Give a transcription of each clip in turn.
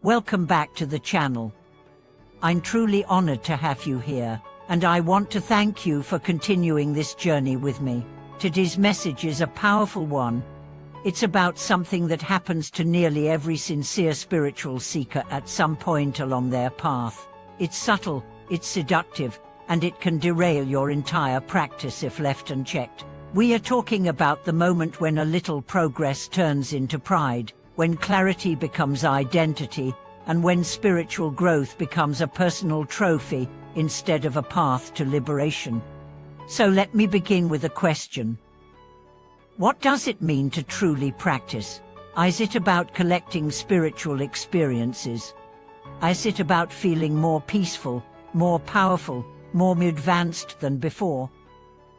Welcome back to the channel. I'm truly honored to have you here, and I want to thank you for continuing this journey with me. Today's message is a powerful one. It's about something that happens to nearly every sincere spiritual seeker at some point along their path. It's subtle, it's seductive, and it can derail your entire practice if left unchecked. We are talking about the moment when a little progress turns into pride, when clarity becomes identity, and when spiritual growth becomes a personal trophy instead of a path to liberation. So let me begin with a question. What does it mean to truly practice? Is it about collecting spiritual experiences? Is it about feeling more peaceful, more powerful, more advanced than before?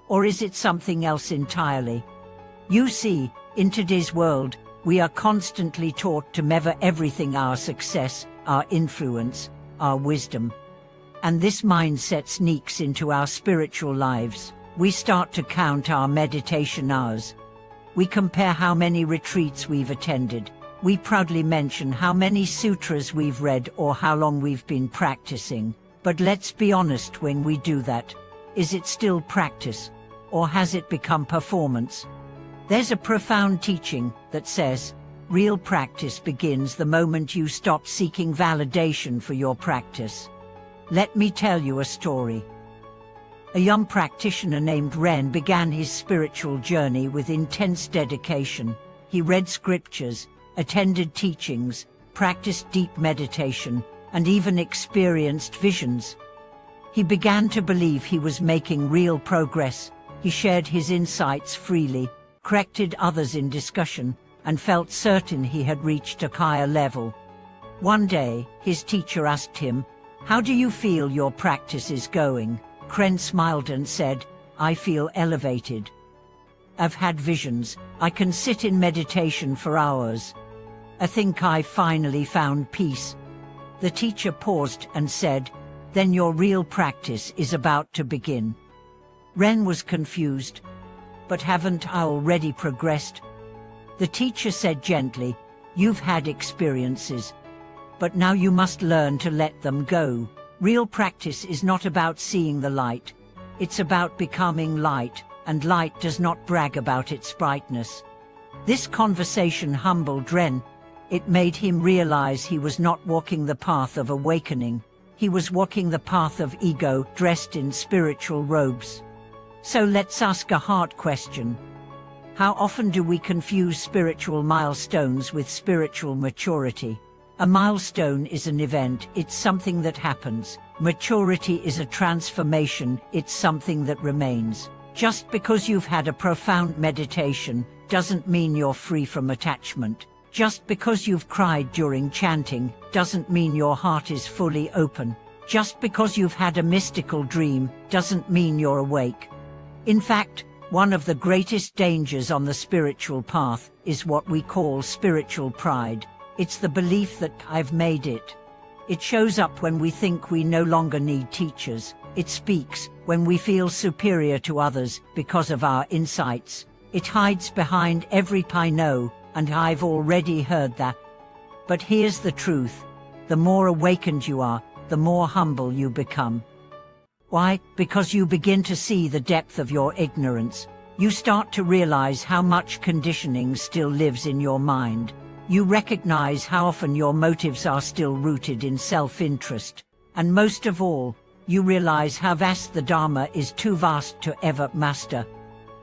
Or is it something else entirely? You see, in today's world, we are constantly taught to measure everything: our success, our influence, our wisdom. And this mindset sneaks into our spiritual lives. We start to count our meditation hours. We compare how many retreats we've attended. We proudly mention how many sutras we've read or how long we've been practicing. But let's be honest, when we do that, is it still practice? Or has it become performance? There's a profound teaching that says, real practice begins the moment you stop seeking validation for your practice. Let me tell you a story. A young practitioner named Ren began his spiritual journey with intense dedication. He read scriptures, attended teachings, practiced deep meditation, and even experienced visions. He began to believe he was making real progress. He shared his insights freely, corrected others in discussion, and felt certain he had reached a higher level. One day, his teacher asked him, "How do you feel your practice is going?" Ren smiled and said, "I feel elevated. I've had visions. I can sit in meditation for hours. I think I finally found peace." The teacher paused and said, "Then your real practice is about to begin." Ren was confused. "But haven't I already progressed?" The teacher said gently, "You've had experiences, but now you must learn to let them go. Real practice is not about seeing the light. It's about becoming light, and light does not brag about its brightness." This conversation humbled Ren. It made him realize he was not walking the path of awakening. He was walking the path of ego, dressed in spiritual robes. So let's ask a hard question. How often do we confuse spiritual milestones with spiritual maturity? A milestone is an event, it's something that happens. Maturity is a transformation, it's something that remains. Just because you've had a profound meditation doesn't mean you're free from attachment. Just because you've cried during chanting doesn't mean your heart is fully open. Just because you've had a mystical dream doesn't mean you're awake. In fact, one of the greatest dangers on the spiritual path is what we call spiritual pride. It's the belief that I've made it. It shows up when we think we no longer need teachers. It speaks when we feel superior to others because of our insights. It hides behind every "I know," and "I've already heard that." But here's the truth. The more awakened you are, the more humble you become. Why? Because you begin to see the depth of your ignorance. You start to realize how much conditioning still lives in your mind. You recognize how often your motives are still rooted in self-interest. And most of all, you realize how vast the Dharma is, too vast to ever master.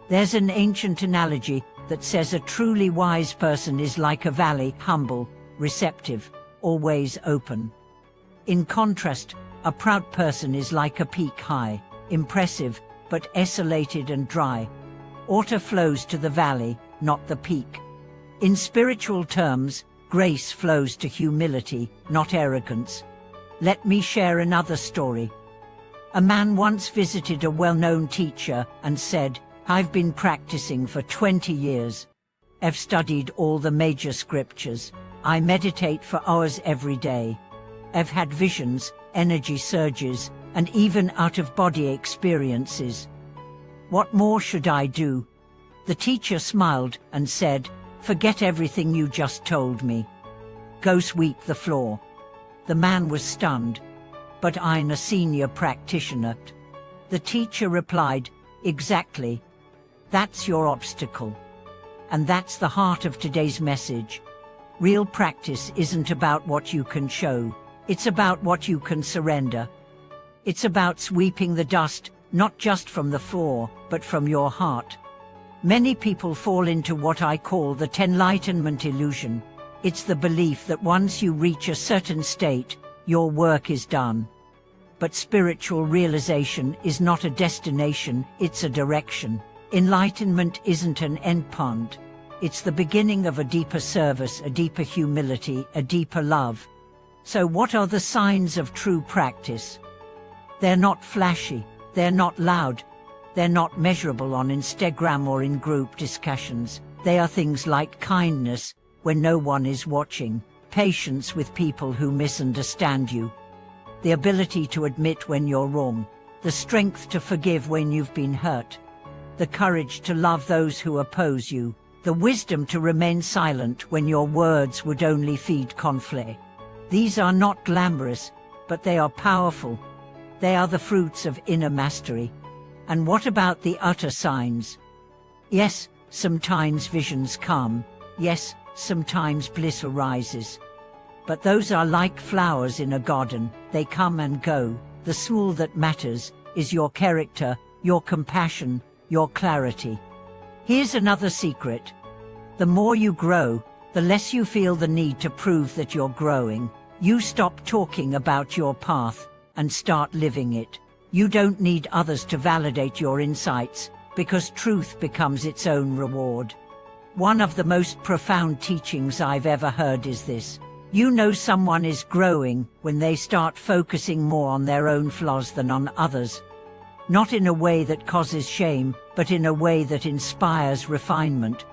There's an ancient analogy that says a truly wise person is like a valley, humble, receptive, always open. In contrast, a proud person is like a peak, high, impressive, but isolated and dry. Water flows to the valley, not the peak. In spiritual terms, grace flows to humility, not arrogance. Let me share another story. A man once visited a well-known teacher and said, "I've been practicing for 20 years. I've studied all the major scriptures. I meditate for hours every day. I've had visions, energy surges, and even out-of-body experiences. What more should I do?" The teacher smiled and said, "Forget everything you just told me. Go sweep the floor." The man was stunned. "But I'm a senior practitioner." The teacher replied, "Exactly. That's your obstacle." And that's the heart of today's message. Real practice isn't about what you can show. It's about what you can surrender. It's about sweeping the dust, not just from the floor, but from your heart. Many people fall into what I call the enlightenment illusion. It's the belief that once you reach a certain state, your work is done. But spiritual realization is not a destination, it's a direction. Enlightenment isn't an endpoint. It's the beginning of a deeper service, a deeper humility, a deeper love. So what are the signs of true practice? They're not flashy, they're not loud, they're not measurable on Instagram or in group discussions. They are things like kindness when no one is watching, patience with people who misunderstand you, the ability to admit when you're wrong, the strength to forgive when you've been hurt, the courage to love those who oppose you, the wisdom to remain silent when your words would only feed conflict. These are not glamorous, but they are powerful. They are the fruits of inner mastery. And what about the utter signs? Yes, sometimes visions come. Yes, sometimes bliss arises. But those are like flowers in a garden. They come and go. The soul that matters is your character, your compassion, your clarity. Here's another secret. The more you grow, the less you feel the need to prove that you're growing. You stop talking about your path and start living it. You don't need others to validate your insights, because truth becomes its own reward. One of the most profound teachings I've ever heard is this. You know someone is growing when they start focusing more on their own flaws than on others. Not in a way that causes shame, but in a way that inspires refinement.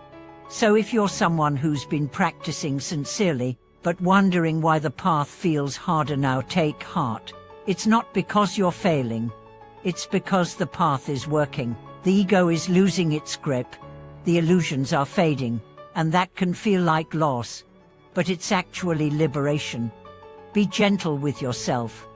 So if you're someone who's been practicing sincerely, but wondering why the path feels harder now, take heart. It's not because you're failing. It's because the path is working. The ego is losing its grip. The illusions are fading, and that can feel like loss. But it's actually liberation. Be gentle with yourself.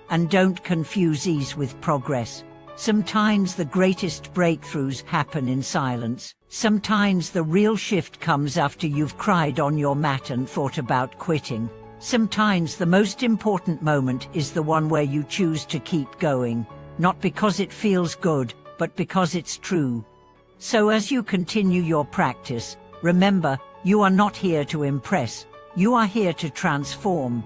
And don't confuse ease with progress. Sometimes the greatest breakthroughs happen in silence. Sometimes the real shift comes after you've cried on your mat and thought about quitting. Sometimes the most important moment is the one where you choose to keep going, not because it feels good, but because it's true. So as you continue your practice, remember, you are not here to impress, you are here to transform.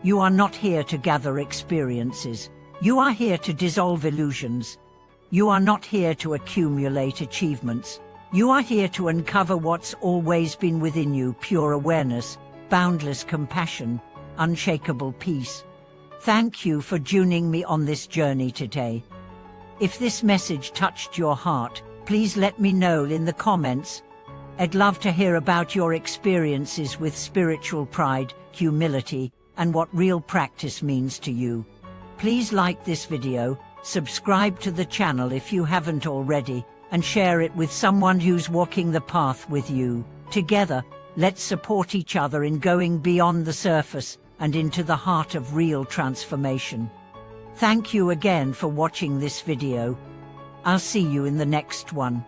You are not here to gather experiences. You are here to dissolve illusions. You are not here to accumulate achievements. You are here to uncover what's always been within you: pure awareness, boundless compassion, unshakable peace. Thank you for joining me on this journey today. If this message touched your heart, please let me know in the comments. I'd love to hear about your experiences with spiritual pride, humility, and what real practice means to you. Please like this video, subscribe to the channel if you haven't already, and share it with someone who's walking the path with you. Together, let's support each other in going beyond the surface and into the heart of real transformation. Thank you again for watching this video. I'll see you in the next one.